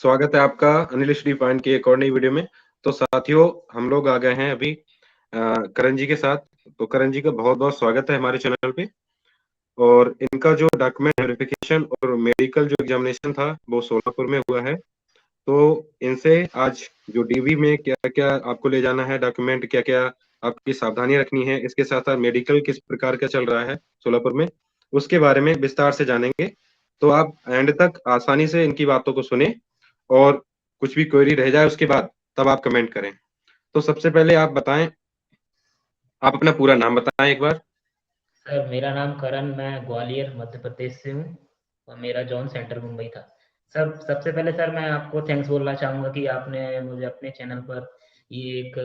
स्वागत है आपका अनिल श्री पॉइंट की एक और नई वीडियो में। तो साथियों, हम लोग आ गए हैं अभी करण जी के साथ। तो करण जी का बहुत-बहुत स्वागत है हमारे चैनल पे। और इनका जो डॉक्यूमेंट वेरिफिकेशन और मेडिकल जो एग्जामिनेशन था वो सोलापुर में हुआ है। तो इनसे आज जो डीवी में क्या-क्या आपको ले जाना है डॉक्यूमेंट, क्या-क्या आपकी सावधानी रखनी है, इसके साथ-साथ मेडिकल किस प्रकार का चल रहा है सोलापुर में, उसके बारे में विस्तार से जानेंगे। तो आप एंड तक आसानी से इनकी बातों को सुनें और कुछ भी क्वेरी रह जाए उसके बाद तब आप कमेंट करें। तो सबसे पहले आप बताएं, आप अपना पूरा नाम बताएं एक बार। सर मेरा नाम करण, मैं ग्वालियर मध्य प्रदेश से हूँ और मेरा जॉन सेंटर मुंबई था। सर सबसे पहले सर मैं आपको थैंक्स बोलना चाहूँगा कि आपने मुझे अपने चैनल पर ये एक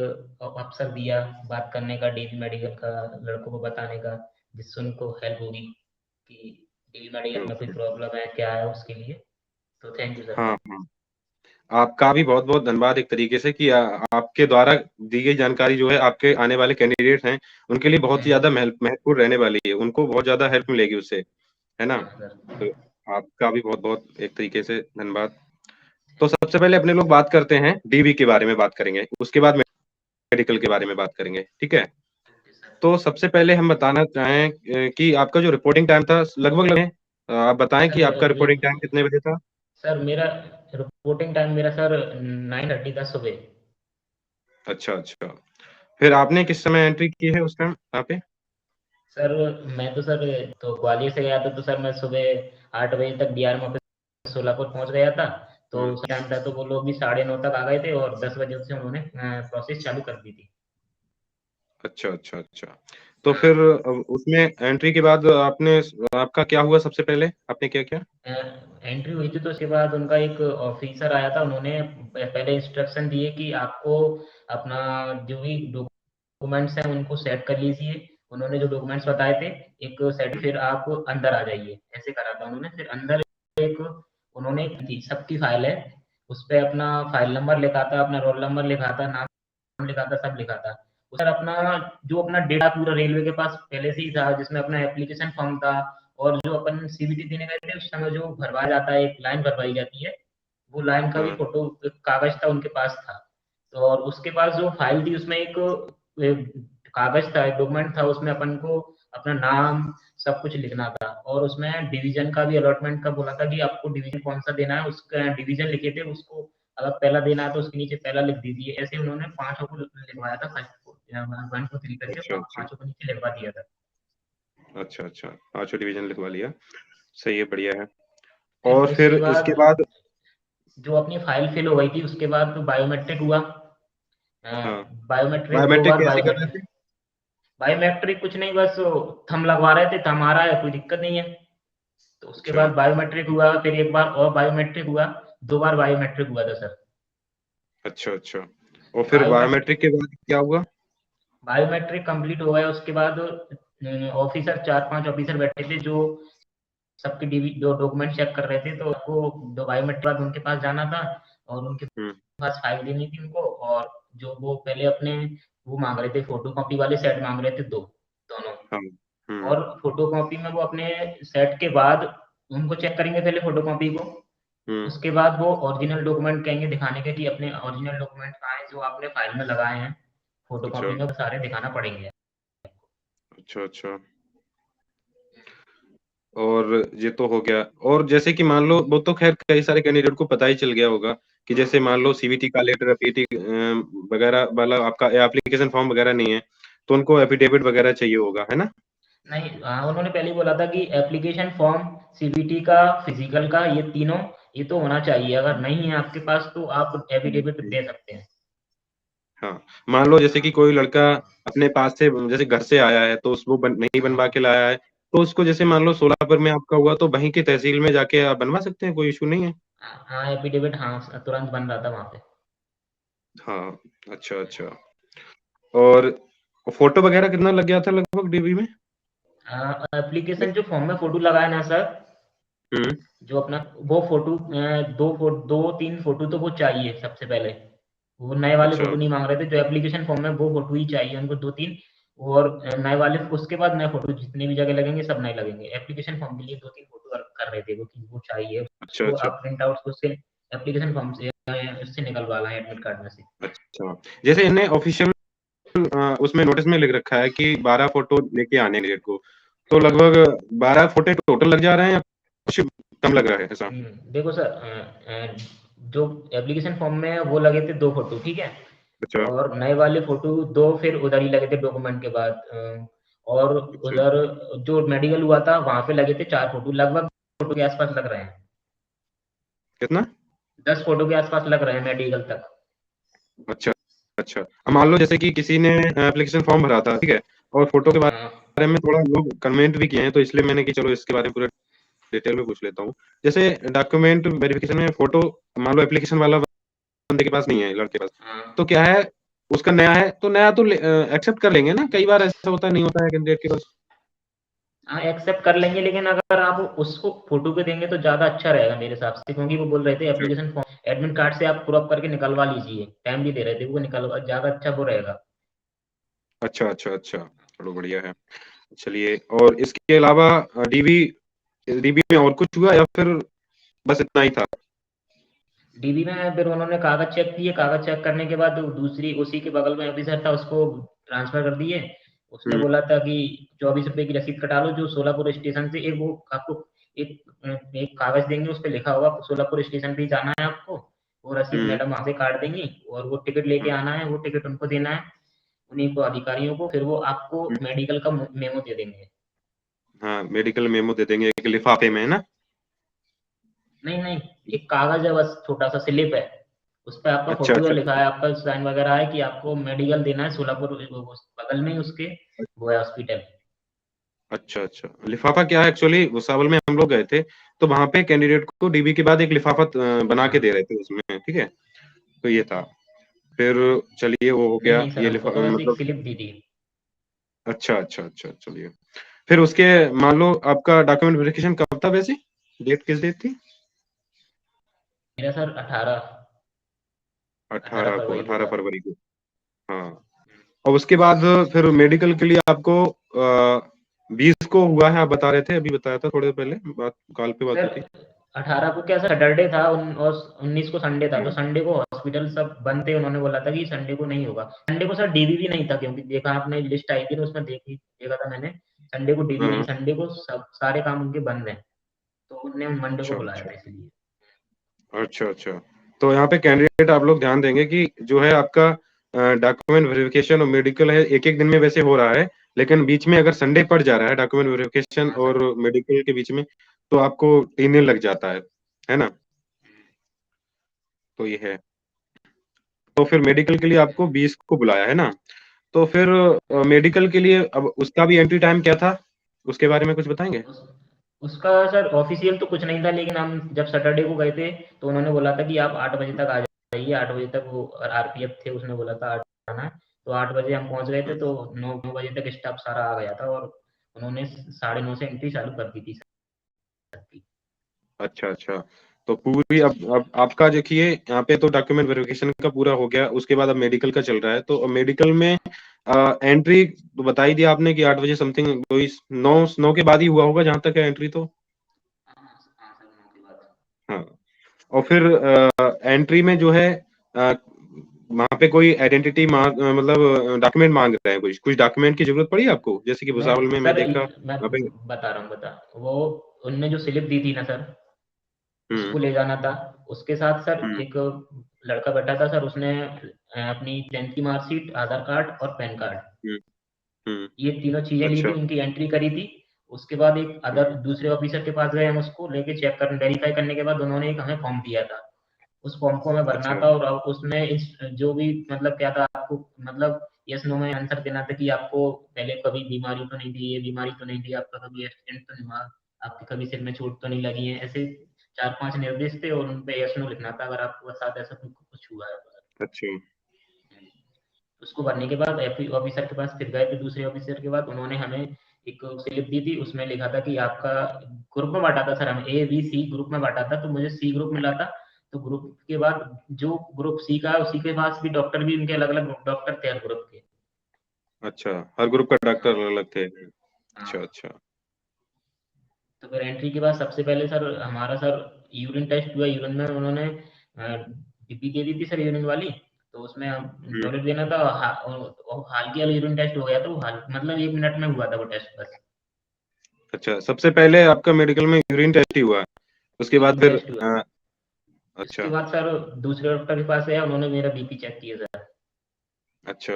अवसर दिया बात करने का, डीवी मेडिकल का, लड़कों को बताने का, जिससे उनको हेल्प होगी कि डीवी मेडिकल में कोई प्रॉब्लम है क्या है उसके लिए। तो थैंक यू सर। हाँ, हाँ। आपका भी बहुत-बहुत धन्यवाद एक तरीके से कि आपके द्वारा दी गई जानकारी जो है आपके आने वाले कैंडिडेट्स हैं, उनके लिए बहुत ही ज़्यादा महत्वपूर्ण रहने वाली है। उनको बहुत ज़्यादा हेल्प मिलेगी उससे, है ना? हाँ सर। तो आपका भी बहुत-बहुत एक तरीके से धन्यवाद। तो सबसे पहले अपने लोग बात करते हैं, डीवी के बारे में बात करेंगे, उसके बाद मेडिकल के बारे में बात करेंगे, ठीक है? Okay sir. तो सबसे पहले हम बताना चाहें कि आपका जो रिपोर्टिंग टाइम था लगभग आप बताएँ कि सर आपका रिपोर्टिंग टाइम कितने बजे था? सर मेरा रिपोर्टिंग टाइम मेरा सर 9:30 था सुबह। अच्छा, अच्छा। फिर आपने किस समय एंट्री की है उस टाइम वहाँ पे? सर मैं तो सर तो ग्वालियर से गया था, तो सर मैं सुबह 8 बजे तक डीआरएम ऑफिस सोलापुर पहुंच गया था। तो हुँ। उस टाइम था तो वो लोग भी 9:30 तक आ गए थे और 10 बजे से उन्होंने प्रोसेस चालू कर दी थी। अच्छा, अच्छा, अच्छा। तो हाँ फिर सर। उसमें एंट्री के बाद आपका क्या हुआ सबसे पहले? आपने क्या किया? एंट्री हुई थी तो उसके बाद उनका एक ऑफिसर आया था, उन्होंने पहले इंस्ट्रक्शन दिए कि आपको अपना जो भी डॉक्यूमेंट्स हैं उनको सेट कर लीजिए। उन्होंने जो डॉक्यूमेंट्स बताए थे एक सेट, हुँ, फिर आप अंदर आ जाइए, ऐसे करा था उन्होंने। फिर अंदर एक उन्होंने थी सबकी फाइल है, उस पे अपना फाइल नंबर लिखा था, अपना रोल नंबर लिखा था, नाम लिखा था, सब लिखा था। सर अपना जो अपना डेटा पूरा रेलवे के पास पहले से ही था, जिसमें अपना एप्लीकेशन फॉर्म था और जो अपन सीबीटी देने गए थे उस समय जो भरवाया जाता है, एक लाइन भरवाई जाती है, वो लाइन का भी हाँ, फोटो कागज था उनके पास था। तो और उसके पास जो फाइल थी उसमें एक कागज था, एक डॉक्यूमेंट था, उसमें अपन को अपना नाम सब कुछ लिखना था और उसमें डिवीजन का भी अलॉटमेंट का बोला था कि आपको डिवीजन कौन सा देना है, उसका डिवीजन लिखे थे, उसको अगर पहला देना है तो उसके नीचे पहला लिख दीजिए। ऐसे उन्होंने पांचों को लिखवाया था, फर्स्ट 1 2 3 करके अच्छा, अच्छा। पांचों को नीचे लिखवा दिया था। अच्छा, अच्छा। पाँचों डिवीज़न लिखवा लिया। सही है, बढ़िया है। फिर और फिर उसके उसके बाद बाद जो अपनी फाइल फिल हो गई थी उसके बाद तो बायोमेट्रिक हुआ। हाँ, बायोमेट्रिक दो बायोमेट्रिक बार कैसे कर रहे बायोमेट्रिक। थे? बायोमेट्रिक कुछ नहीं, बस थंब लगवा रहे थे, थंब आ रहा है, कोई दिक्कत नहीं है। तो उसके अच्छा, बाद बायोमेट्रिक हुआ, फिर एक बार और बायोमेट्रिक हुआ, 2 बार बायोमेट्रिक हुआ था सर। अच्छा, अच्छा। और फिर बायोमेट्रिक बायोमेट्रिक के बाद क्या हुआ? बायोमेट्रिक कंप्लीट हो गया उसके बाद ऑफिसर 4-5 ऑफिसर बैठे थे जो सबके डीवी जो डॉक्यूमेंट चेक कर रहे थे, तो आपको दो बायोमेट्रिक बाद उनके पास जाना था और उनके हुँ, पास फाइल देनी थी उनको। और जो वो पहले अपने वो मांग रहे थे, फोटो कॉपी वाले सेट मांग रहे थे दो, दोनों। हाँ। हुँ, और फोटो कॉपी में वो अपने सेट के बाद उनको चेक करेंगे पहले फोटो कॉपी को, हुँ। उसके बाद वो ओरिजिनल डॉक्यूमेंट कहेंगे दिखाने के कि अपने ओरिजिनल डॉक्यूमेंट कहाँ हैं जो आपने फाइल में लगाए हैं, फोटो अच्छा, कॉपी में वो सारे दिखाना पड़ेंगे। अच्छा, अच्छा। और ये तो हो गया। और जैसे कि मान लो वो तो ख़ैर कई सारे कैंडिडेट को पता ही चल गया होगा कि जैसे मान लो सीवीटी का लेटर, पीटी वगैरह वाला आपका एप्लीकेशन फॉर्म वगैरह नहीं है, तो उनको एफिडेविट वगैरह चाहिए होगा, है ना? नहीं, उन्होंने पहले ही बोला था कि एप्लीकेशन फॉर्म, सीबीटी का, फिजिकल का, ये तीनों ये तो होना चाहिए। अगर नहीं है आपके पास तो आप हुँ, एफिडेविट हुँ। दे सकते हैं। हाँ, मान लो जैसे कि कोई लड़का अपने पास से जैसे घर से आया है तो उस वो नहीं बनवा हाँ के लाया है, तो उसको जैसे मान लो सोलापुर में आपका हुआ तो वहीं की तहसील में जाके आप बनवा सकते हैं, कोई इश्यू नहीं है? हाँ एफिडेविट, हाँ तुरंत बन रहा था वहाँ पे। हाँ, अच्छा, अच्छा। और फ़ोटो वगैरह कितना लग गया था लगभग डीवी में? एप्लीकेशन जो फॉर्म में फोटो लगाए ना सर, हुँ, जो अपना वो फोटो, दो तीन फोटो तो वो चाहिए सबसे पहले। वो नए वाले अच्छा, फोटो नहीं मांग रहे थे, जो एप्लीकेशन फॉर्म में वो फोटो ही चाहिए उनको, दो तीन। और नए वाले उसके बाद नए फोटो जितने भी जगह लगेंगे सब नए लगेंगे। एप्लीकेशन फॉर्म के लिए दो तीन फोटो कर रहे थे वो कि वो चाहिए अच्छा, उसको अच्छा। आप प्रिंट आउट उसके एप्लीकेशन फॉर्म से उससे निकलवाना है एडमिट कार्ड में से। अच्छा, जैसे इन्हें ऑफिशियल उसमें नोटिस में लिख रखा है कि 12 फोटो लेके आने हैं डेट को, तो लगभग 12 फोटो टोटल लग जा रहे हैं या कुछ कम लग रहा है ऐसा? देखो सर, जो एप्लीकेशन फॉर्म में है वो लगे थे 2 फोटो, ठीक है? अच्छा, और नए वाले फोटो 2 फिर उधर ही लगे थे डॉक्यूमेंट के बाद, और अच्छा। उधर जो मेडिकल हुआ था वहाँ पे लगे थे 4 फोटो, लगभग फोटो के आसपास लग रहे हैं। कितना? 10 फोटो के आसपास लग रहे हैं मेडिकल तक। अच्छा, अच्छा। अब मान लो जैसे कि किसी ने एप्लीकेशन फॉर्म भरा था, ठीक है? और फोटो के हाँ, बारे में थोड़ा लोग कमेंट भी किए हैं, तो इसलिए मैंने कि चलो इसके बारे में पूरा डिटेल में पूछ लेता हूँ। जैसे डॉक्यूमेंट वेरिफिकेशन में फोटो मान लो एप्लीकेशन वाला बंदे के पास नहीं है, लड़के के पास, हाँ। तो क्या है, उसका नया है तो नया तो एक्सेप्ट कर लेंगे ना? कई बार ऐसा होता है, नहीं होता है कैंडिडेट के पास। हाँ, एक्सेप्ट कर लेंगे, लेकिन अगर आप उसको फोटो पे देंगे तो ज़्यादा अच्छा रहेगा मेरे हिसाब से, क्योंकि वो बोल रहे थे अच्छा, एप्लीकेशन फॉर्म एडमिट कार्ड से आप क्रॉप करके निकलवा लीजिए, टाइम भी दे रहे थे वो, निकलवा ज़्यादा अच्छा वो रहेगा। अच्छा, अच्छा, अच्छा। चलो बढ़िया है। चलिए, और इसके अलावा डीबी डीबी में और कुछ हुआ या फिर बस इतना ही था? डीबी में फिर उन्होंने कागज चेक किए, कागज चेक करने के बाद दूसरी उसी के बगल में ऑफिसर था, उसको ट्रांसफर कर दिए। उसने हुँ, बोला था कि 24 रुपए की रसीद कटा लो, जो सोलापुर स्टेशन से एक वो आपको एक कागज देंगे, उस पे लिखा होगा सोलापुर स्टेशन पे ही जाना है आपको, वो रसीद हुँ, मैडम वहां से काट देंगी, और वो टिकट लेके हुँ, आना है, वो टिकट उनको देना है, उन्हीं को अधिकारियों को, फिर वो आपको हुँ। मेडिकल का मेमो दे देंगे। हाँ, मेडिकल मेमो दे देंगे एक लिफाफे में, है ना? नहीं नहीं, एक कागज है बस, छोटा सा स्लिप है, उस पे आपका अच्छा, फोटो है, अच्छा, लिखा है, आपका साइन वगैरह है कि आपको मेडिकल देना है सोलापुर, बगल में ही उसके वो है हॉस्पिटल। अच्छा, अच्छा। लिफाफा क्या है एक्चुअली, भुसावल में हम लोग गए थे, तो वहाँ पे कैंडिडेट को डीबी के बाद एक लिफाफा बना के दे हाँ। रहे थे उसमें, ठीक है? तो ये था। फिर चलिए वो हो नहीं गया, नहीं सर, ये हमको तो बस एक मतलब स्लिप दी थी। अच्छा, अच्छा, अच्छा, चलिए। फिर उसके मान लो आपका डॉक्यूमेंट वेरिफिकेशन कब था वैसे? डेट किस डेट थी? मेरा सर 18 18 को, फरवरी को 18 था। फरवरी को। हाँ। और उसके बाद फिर मेडिकल के लिए आपको 20 को हुआ है, आप बता रहे थे, अभी बताया था थोड़ी देर पहले, बात कॉल पे बात सर हुई थी। 18 को क्या सैटरडे था, और 19 को संडे था, तो हाँ, संडे को हॉस्पिटल सब बंद थे, उन्होंने बोला था कि संडे को नहीं होगा। संडे को सर डीबी भी नहीं था, क्योंकि देखा आपने लिस्ट आई थी ना, उसमें देखा था मैंने, संडे को डीबी नहीं, हाँ। संडे को सब सारे काम उनके बंद हैं, तो उनने मंडे को अच्छा, बुलाया अच्छा। था इसलिए। अच्छा, अच्छा। तो यहाँ पे कैंडिडेट आप लोग ध्यान देंगे कि जो है आपका डॉक्यूमेंट वेरिफिकेशन और मेडिकल है, एक-एक दिन में वैसे हो रहा है, लेकिन बीच में अगर संडे पड़ जा रहा है डॉक्यूमेंट वेरिफिकेशन हाँ सर। और मेडिकल के बीच में, तो आपको 3 दिन लग जाता है ना? तो ये है। तो फिर मेडिकल के लिए आपको 20 को बुलाया, है ना? तो फिर मेडिकल के लिए अब उसका भी एंट्री टाइम क्या था? उसके बारे में कुछ बताएँगे? उस, उसका सर ऑफिशियल तो कुछ नहीं था, लेकिन हम जब सैटरडे को गए थे तो उन्होंने बोला था कि आप 8 बजे तक आ जाइए, 8 बजे तक वो आरपीएफ थे, उसने बोला था 8 आना है, तो 8 बजे हम पहुंच गए हुँ। थे, तो 9 बजे तक स्टाफ सारा आ गया था, और उन्होंने 9:30 से एंट्री चालू कर दी थी सबकी। अच्छा, अच्छा। तो पूरी अब आपका देखिए यहाँ पे तो डॉक्यूमेंट वेरिफिकेशन का पूरा हो गया, उसके बाद अब मेडिकल का चल रहा है। तो मेडिकल में एंट्री तो बता ही दिया आपने कि 8 बजे समथिंग कोई 9 के बाद ही हुआ होगा जहाँ तक है एंट्री तो? हाँ हाँ सर, 9 के बाद। हाँ। और फिर एंट्री में जो है अ, वहाँ पे कोई आइडेंटिटी मतलब डॉक्यूमेंट माँग रहे हैं कुछ? कुछ डॉक्यूमेंट की ज़रूरत पड़ी आपको? जैसे कि मैं भुसावल में मैं सर देखा मैं वहाँ पे बता रहा हूँ, वो उनने जो स्लिप दी थी ना सर, हुँ, उसको ले जाना था। उसके साथ सर हुँ, एक लड़का बैठा था सर, उसने अपनी 10th की मार्कशीट, आधार कार्ड और पैन कार्ड, हुँ, हुँ। ये तीनों चीजें ली थी, अच्छा। उनकी एंट्री करी थी। उसके बाद एक हुँ, अदर दूसरे ऑफिसर के पास गए, हम उसको लेके चेक कर वेरीफाई करने के बाद उन्होंने एक हमें फॉर्म दिया था, उस फॉर्म को हमें भरना अच्छा। था, और अब उसमें जो भी मतलब क्या था, आपको मतलब यस नो में आंसर देना था कि आपको पहले कभी बीमारी तो नहीं थी, ये बीमारी तो नहीं थी, आपका कभी एक्सीडेंट तो नहीं हुआ, आपके कभी सिर में चोट तो नहीं लगी है, ऐसे 4-5 निर्देश थे, और उन पे यस नो लिखना था अगर आपके साथ ऐसा कुछ हुआ है तो। अच्छा। उसको भरने के बाद ऑफिसर के पास फिर गए थे, दूसरे ऑफिसर के बाद उन्होंने हमें एक स्लिप दी थी, उसमें लिखा था कि आपका ग्रुप में बांटा था सर, हमें ए बी सी ग्रुप में बांटा था, तो मुझे सी ग्रुप मिला था। तो ग्रुप के बाद जो ग्रुप सी का है, उसी के पास भी डॉक्टर भी, उनके अलग अलग डॉक्टर थे हर ग्रुप के। अच्छा, हर ग्रुप का डॉक्टर हाँ अलग-अलग थे। अच्छा, हाँ। अच्छा। तो फिर एंट्री के बाद सबसे पहले सर हमारा सर यूरिन टेस्ट हुआ, यूरिन में उन्होंने डीपी दे दी थी सर यूरिन वाली, तो उसमें हम्म। टॉयलेट देना था। हल्की वाला यूरिन टेस्ट हो गया, तो मतलब 1 मिनट में हुआ था वो टेस्ट बस। अच्छा, सबसे पहले आपका मेडिकल में यूरिन टेस्ट ही हुआ, उसके बाद यूरिन फिर टेस्ट हुआ। इसके अच्छा। बाद सर दूसरे डॉक्टर के पास गया, उन्होंने मेरा बीपी चेक किया सर। अच्छा।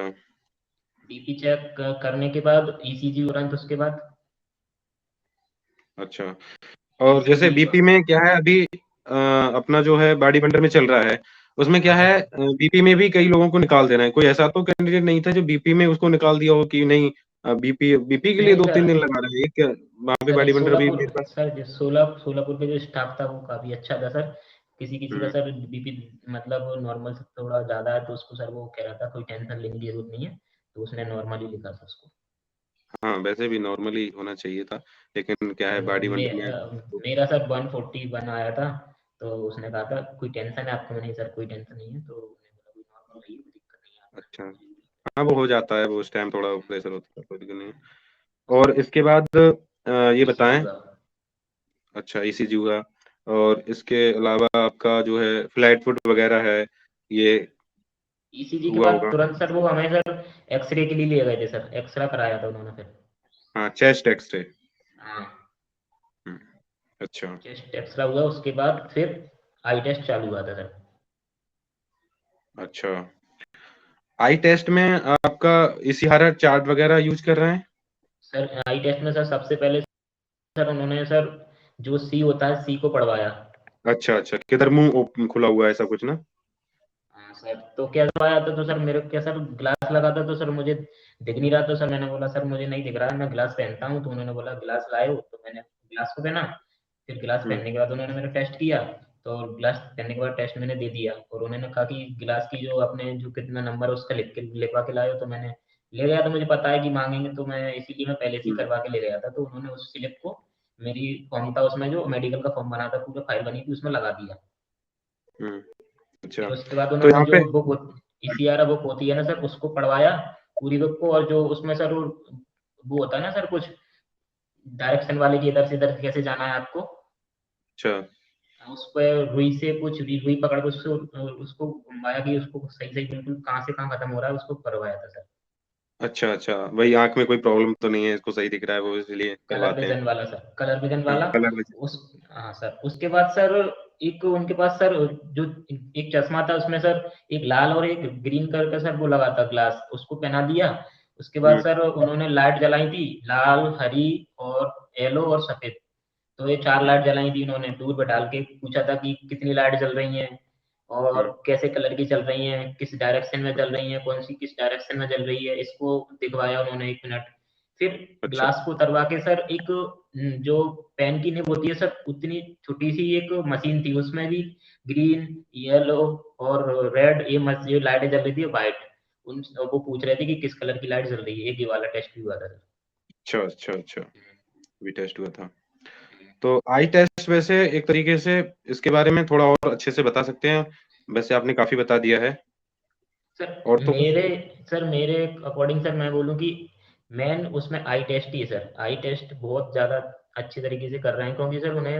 बीपी चेक करने के बाद ईसीजी हो रहा है, तो उसके बाद अच्छा, और जैसे ईसीजी। बीपी में क्या है अभी, अपना जो है बॉडी बिल्डर में चल रहा है, उसमें हाँ क्या है, सर। बीपी में भी कई लोगों को निकाल देना है, कोई ऐसा तो कैंडिडेट नहीं था जो बीपी में उसको निकाल दिया हो कि नहीं, बीपी बीपी के लिए नहीं दो सर। तीन दिन लगा रहे हैं, एक वहां पे सर बॉडी बिल्डर भी सोलापुर, मेरे पास। सर जो सोलापुर पे जो स्टाफ था वो काफी अच्छा था सर। किसी किसी का हम्म। सर बीपी मतलब नॉर्मल से थोड़ा ज्यादा है, तो उसको सर वो कह रहा था कोई टेंशन लेने की जरूरत नहीं है, तो उसने नॉर्मली लिखा था उसको। हाँ, वैसे भी नॉर्मली होना चाहिए था, लेकिन क्या है सर बॉडी बिल्डर में तो। मेरा सर 141 आया था, तो उसने कहा था कोई टेंशन है आपको? नहीं सर कोई टेंशन नहीं है, तो उन्होंने बोला कोई नॉर्मल रही है, कोई दिक्कत नहीं है आपको। अच्छा, हाँ वो हो जाता है, वो उस टाइम थोड़ा प्रेशर होता है, कोई दिक्कत नहीं है। और इसके बाद ये ईसीजी बताएं। हुआ। अच्छा, ईसीजी हुआ, और इसके अलावा आपका जो है फ्लैट फुट वगैरह है, ये ईसीजी के हुआ बाद होगा। तुरंत सर वो हमें सर एक्सरे के लिए ले गए थे सर, एक्सरा कराया था उन्होंने फिर। हाँ, चेस्ट एक्सरे। हाँ, हम्म, अच्छा। चेस्ट एक्सरा हुआ, उसके बाद फिर आई टेस्ट चालू हुआ था सर। अच्छा, आई टेस्ट में आपका इसिहारा चार्ट वगैरह यूज कर रहे हैं? सर आई टेस्ट में सर सबसे पहले सर उन्होंने सर जो सी होता है सी को पढ़वाया। अच्छा अच्छा, किधर मुंह खुला हुआ है ऐसा कुछ ना? हाँ सर, तो क्या करवाया था, तो सर मेरे क्या सर ग्लास लगा था, तो सर मुझे दिख नहीं रहा, तो सर मैंने बोला सर मुझे नहीं दिख रहा है, मैं ग्लास पहनता हूँ, तो उन्होंने बोला ग्लास लाए हो, तो मैंने ग्लास को पहना। फिर ग्लास हम्म। पहनने के बाद उन्होंने मेरा टेस्ट किया, तो ग्लास पहनने के बाद टेस्ट मैंने दे दिया, और उन्होंने कहा कि ग्लास की जो अपने जो कितना नंबर है उसका लिखवा के लाए हो, तो मैंने ले गया, तो मुझे पता है कि मांगेंगे, तो मैं इसीलिए मैं पहले से ही हम्म। करवा के ले गया था, तो उन्होंने उस स्लिप को मेरी फॉर्म था उसमें जो मेडिकल का फॉर्म बना था, पूरा फाइल बनी थी उसमें लगा दिया। हम्म, अच्छा, फिर उसके बाद तो उन्होंने यहाँ पे। जो बुक ईसीआर बुक होती है ना सर, उसको पढ़वाया पूरी बुक को, और जो उसमें सर वो होता है ना सर कुछ डायरेक्शन वाले की इधर से इधर कैसे जाना है आपको, अच्छा उस पर रुई से कुछ रुई पकड़ के उसको उसको घुमाया कि उसको सही सही बिल्कुल कहाँ से कहाँ खत्म हो रहा है उसको करवाया था सर। अच्छा अच्छा, वही आंख में कोई प्रॉब्लम तो नहीं है, इसको सही दिख रहा है वो इसलिए कलर करवाते हैं। विजन वाला सर, कलर विजन हाँ, वाला। Colour vision. उस हाँ सर, उसके बाद सर एक उनके पास सर जो एक चश्मा था उसमें सर एक लाल और एक ग्रीन कलर का सर वो लगा था ग्लास, उसको पहना दिया। उसके बाद हम्म। सर उन्होंने लाइट जलाई थी, लाल हरी और येलो और सफेद, तो ये 4 हम्म। लाइट जलाई थी उन्होंने, दूर बैठा के पूछा था कि कितनी लाइट जल रही हैं और हम्म। कैसे कलर की चल रही हैं, किस डायरेक्शन में चल रही हैं, कौन सी किस डायरेक्शन में चल रही है, इसको दिखवाया उन्होंने 1 मिनट। फिर अच्छा ग्लास को उतरवा के सर एक जो पेन की निब होती है सर उतनी छोटी सी एक मशीन थी, उसमें भी ग्रीन येलो और रेड ये लाइटें जल रही थी, व्हाइट। उन वो पूछ रहे थे कि किस कलर की लाइट जल रही है, एक ये वाला टेस्ट भी हुआ था सर। अच्छा अच्छा अच्छा, भी टेस्ट हुआ था। तो आई टेस्ट वैसे एक तरीके से इसके बारे में थोड़ा और अच्छे से बता सकते हैं, वैसे आपने काफी बता दिया है। सर और तो कुछ। मेरे अकॉर्डिंग सर मैं बोलूँ कि मेन उसमें आई टेस्ट ही है सर, आई टेस्ट बहुत ज्यादा अच्छे तरीके से कर रहे हैं, क्योंकि सर उन्हें